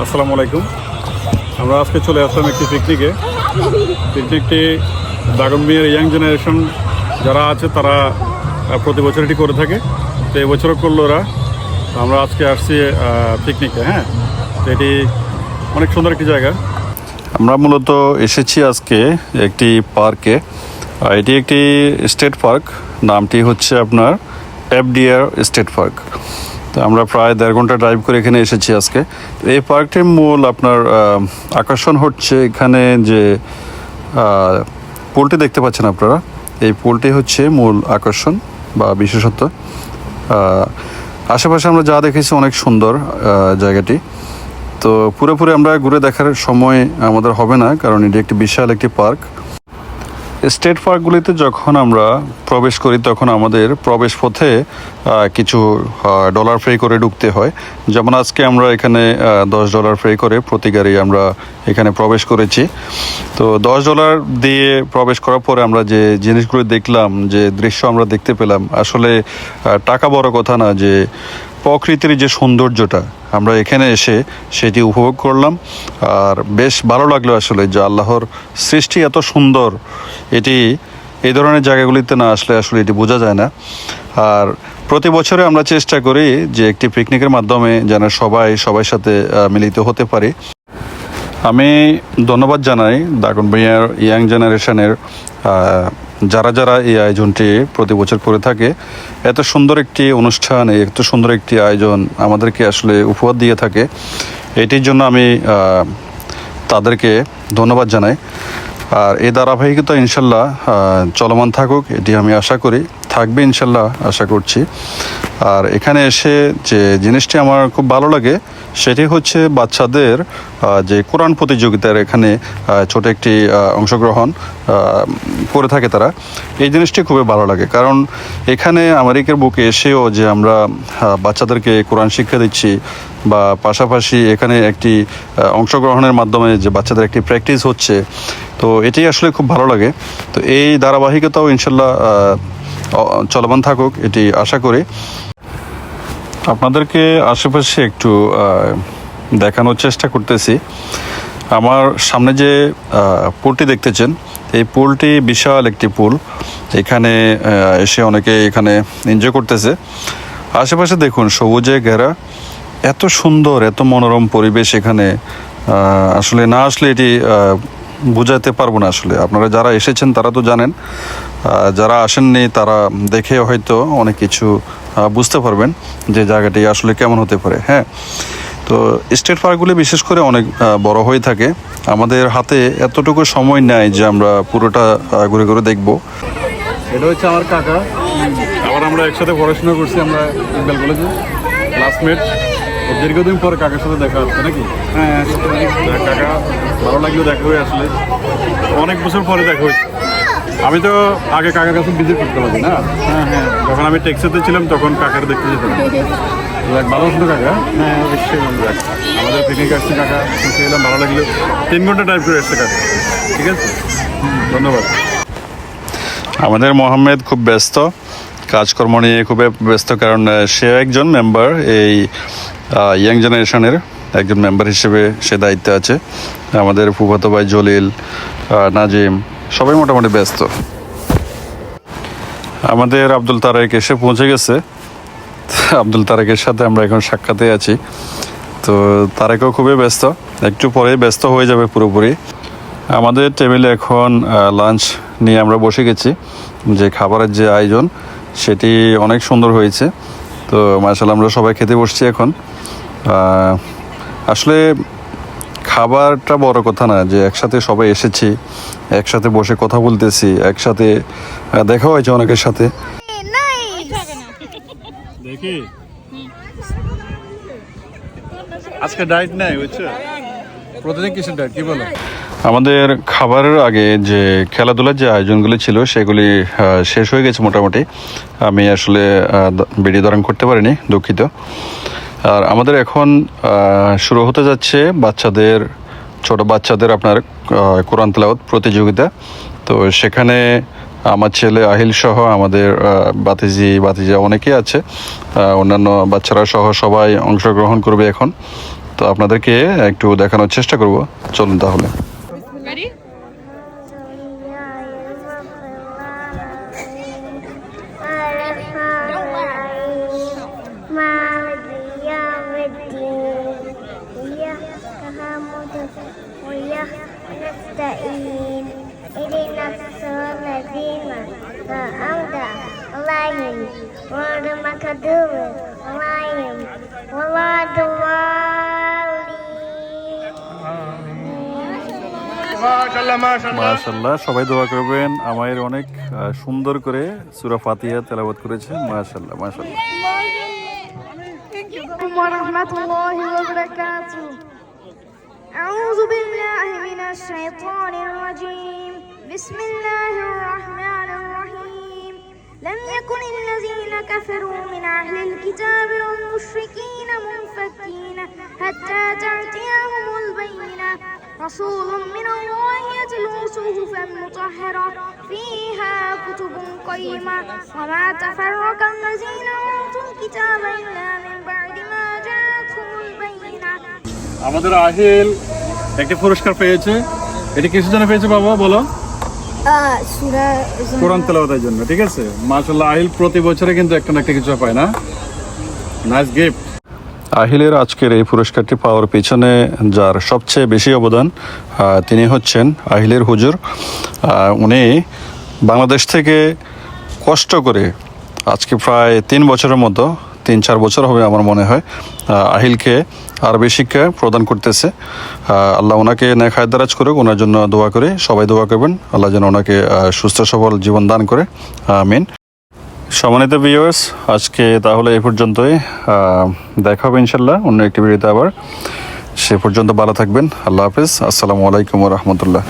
আসসালামু আলাইকুম। আমরা আজকে চলে আসলাম একটি পিকনিকে। পিকনিকটি দাগন মিয়ার ইয়াং জেনারেশন যারা আছে তারা প্রতি বছর এটি করে থাকে, তো এবছরও করলো ওরা। আমরা আজকে আসছি পিকনিকে। হ্যাঁ, তো এটি অনেক সুন্দর একটি জায়গা। আমরা মূলত এসেছি আজকে একটি পার্কে। এটি একটি স্টেট পার্ক, নামটি হচ্ছে আপনার এফডিআর স্টেট পার্ক। তো আমরা প্রায় 1.5 ঘন্টা ড্রাইভ করে এখানে এসেছি আজকে। এই পার্কটির মূল আপনার আকর্ষণ হচ্ছে এখানে যে পুলটি দেখতে পাচ্ছেন আপনারা, এই পুলটি হচ্ছে মূল আকর্ষণ বা বিশেষত্ব। আশেপাশে আমরা যা দেখেছি অনেক সুন্দর জায়গাটি। তো পুরোপুরি আমরা ঘুরে দেখার সময় আমাদের হবে না, কারণ এটি একটি বিশাল একটি পার্ক। স্টেট পার্কগুলিতে যখন আমরা প্রবেশ করি তখন আমাদের প্রবেশ পথে কিছু ডলার পে করে ঢুকতে হয়। যেমন আজকে আমরা এখানে $10 পে করে প্রতি গাড়ি আমরা এখানে প্রবেশ করেছি। তো $10 দিয়ে প্রবেশ করার পরে আমরা যে জিনিসগুলো দেখলাম, যে দৃশ্য আমরা দেখতে পেলাম, আসলে টাকা বড় কথা না, যে প্রকৃতির যে সৌন্দর্যটা আমরা এখানে এসে সেটি উপভোগ করলাম। আর বেশ ভালো লাগলো আসলে, যে আল্লাহর সৃষ্টি এত সুন্দর, এটি এই ধরনের জায়গাগুলিতে না আসলে আসলে এটি বোঝা যায় না। আর প্রতি বছরে আমরা চেষ্টা করি যে একটি পিকনিকের মাধ্যমে যেন সবাই সাথে মিলিত হতে পারি। আমি ধন্যবাদ জানাই দাগন মিয়ার ইয়াং জেনারেশনের যারা এই আয়োজনটি প্রতি বছর করে থাকে। এত সুন্দর একটি অনুষ্ঠান, এত সুন্দর একটি আয়োজন আমাদেরকে আসলে উপহার দিয়ে থাকে। এটির জন্য আমি তাদেরকে ধন্যবাদ জানাই। আর এই ধারাবাহিকতা ইনশাল্লাহ চলমান থাকুক, এটি আমি আশা করি, থাকবে ইনশাল্লাহ আশা করছি। আর এখানে এসে যে জিনিসটি আমার খুব ভালো লাগে সেটি হচ্ছে বাচ্চাদের যে কোরআন প্রতিযোগিতার এখানে ছোট একটি অংশগ্রহণ করে থাকে তারা। এই জিনিসটি খুবই ভালো লাগে, কারণ এখানে আমেরিকার বুকে এসেও যে আমরা বাচ্চাদেরকে কোরআন শিক্ষা দিচ্ছি, বা পাশাপাশি এখানে একটি অংশগ্রহণের মাধ্যমে যে বাচ্চাদের একটি প্র্যাকটিস হচ্ছে, তো এটি আসলে খুব ভালো লাগে। তো এই ধারাবাহিকতাও ইনশাল্লাহ চলমান থাকুক, এটি আশা করি। আপনাদেরকে আশেপাশে একটু দেখানোর চেষ্টা করতেছি। আমার সামনে যে পুলটি দেখতেছেন, এই পুলটি বিশাল একটি পুল। এখানে এসে অনেকে এখানে এনজয় করতেছে। আশেপাশে দেখুন সবুজে ঘেরা, এত সুন্দর, এত মনোরম পরিবেশ এখানে। আসলে না আসলে এটি বুঝাতে পারবো না। আসলে আপনারা যারা এসেছেন তারা তো জানেন, যারা আসেননি তারা দেখে হয়তো অনেক কিছু বুঝতে পারবেন যে জায়গাটি আসলে কেমন হতে পারে। হ্যাঁ, তো স্টেট পার্কগুলি বিশেষ করে অনেক বড় হয়ে থাকে। আমাদের হাতে এতটুকু সময় নেই যে আমরা পুরোটা ঘুরে ঘুরে দেখব। এটা হচ্ছে আমার কাকা, আবার আমরা একসাথে পড়াশোনা করছি, আমরা ইকবাল কলেজে ক্লাসমেট। দীর্ঘদিন পর কাকার সাথে দেখা হচ্ছে নাকি? হ্যাঁ, কাকা ভালো লাগলো দেখা হয়ে, আসলে অনেক বছর পরে দেখা হয়েছে। আমি তো আগে কাকার কাছে ভিজিট করতে পারি না। হ্যাঁ, যখন আমি টেক্সাসে ছিলাম তখন কাকার দেখতে যেতাম। ভালো ছিল কাকা? হ্যাঁ, অবশ্যই আমাদের পিকনিক আসছে কাকা, খুশি হলাম, ভালো লাগলো। 3 ঘন্টা ড্রাইভ করে এসছে কাকা। ঠিক আছে, ধন্যবাদ। আমাদের মোহাম্মদ খুব ব্যস্ত, কাজকর্ম নিয়ে খুবই ব্যস্ত, কারণ সে একজন মেম্বার, এই ইয়াং জেনারেশনের একজন মেম্বার হিসেবে সে দায়িত্বে আছে। আমাদের ফুফাতো ভাই জলিল, নাজিম সবাই মোটামুটি ব্যস্ত। আমাদের আব্দুল তারেক এসে পৌঁছে গেছে। আব্দুল তারেকের সাথে আমরা এখন সাক্ষাতে আছি। তো তারেকও খুবই ব্যস্ত, একটু পরে ব্যস্ত হয়ে যাবে পুরোপুরি। আমাদের টেবিলে এখন লাঞ্চ নিয়ে আমরা বসে গেছি। যে খাবারের যে আয়োজন সেটি অনেক সুন্দর হয়েছে। তো মাশাআল্লাহ আমরা সবাই খেতে বসছি এখন। আসলে খাবারটা বড় কথা না, যে একসাথে সবাই এসেছি, একসাথে বসে কথা বলতেছি, একসাথে দেখা হয়েছে অনেকের সাথে। দেখি আজকে ডায়েট নাই, বুঝছো? প্রতিদিন কিসের ডায়েট, কি বলো? আমাদের খাবারের আগে যে খেলাধুলার যে আয়োজনগুলি ছিল সেগুলি শেষ হয়ে গেছে মোটামুটি। আমি আসলে ভিডিও ধারণ করতে পারিনি, দুঃখিত। আর আমাদের এখন শুরু হতে যাচ্ছে বাচ্চাদের ছোট বাচ্চাদের আপনার কোরআন তেলাওয়াত প্রতিযোগিতা। তো সেখানে আমার ছেলে আহিল সহ আমাদের বাতিজা অনেকেই আছে, অন্যান্য বাচ্চারা সহ সবাই অংশগ্রহণ করবে এখন। তো আপনাদেরকে একটু দেখানোর চেষ্টা করব, চলুন তাহলে। Ready? মাশাআল্লাহ, সবাই দোয়া করবেন। আমাদের অনেক সুন্দর করে সূরা ফাতিহা তেলাওয়াত করেছে। মাশাআল্লাহ মাশাআল্লাহ। ورحمة الله وبركاته. أعوذ بالله من الشيطان الرجيم. بسم الله الرحمن الرحيم. لم يكن الذين كفروا من أهل الكتاب والمشركين منفكين حتى تأتيهم البينة رسول من الله يتلو صحفا مطهرة فيها كتب قيمة وما تفرق الذين أوتوا الكتاب إلا من بعد ما جاءتهم البينة. আমাদের আহিল একটা পুরস্কার পেয়েছে। এটা কিসের জন্য পেয়েছে বাবা বলো? কোরআন তেলাওয়াতের জন্য। ঠিক আছে, মাশাআল্লাহ। আহিল প্রতি বছরে কিন্তু একটা না একটা কিছু পায় না। Nice gift. আহিলের আজকের এই পুরস্কারটি পাওয়ার পিছনে যার সবচেয়ে বেশি অবদান তিনি হচ্ছেন আহিলের হুজুর। উনি বাংলাদেশ থেকে কষ্ট করে আজকে প্রায় 3-4 বছর হবে আমার মনে হয় আহিলকে আরবি শিক্ষা প্রদান করতেছে। আল্লাহ ওনাকে নেক হায়াত দারাজ করুক, ওনার জন্য দোয়া করে, সবাই দোয়া করবেন আল্লাহ যেন ওনাকে সুস্থ সবল জীবন দান করে, আমিন। সম্মানিত ভিউয়ার্স, আজকে তাহলে এই পর্যন্তই। দেখা হবে ইনশাল্লাহ অন্য একটি ভিডিওতে আবার। সে পর্যন্ত ভালো থাকবেন। আল্লাহ হাফেজ। আসসালামু আলাইকুম ওয়া রাহমাতুল্লাহ।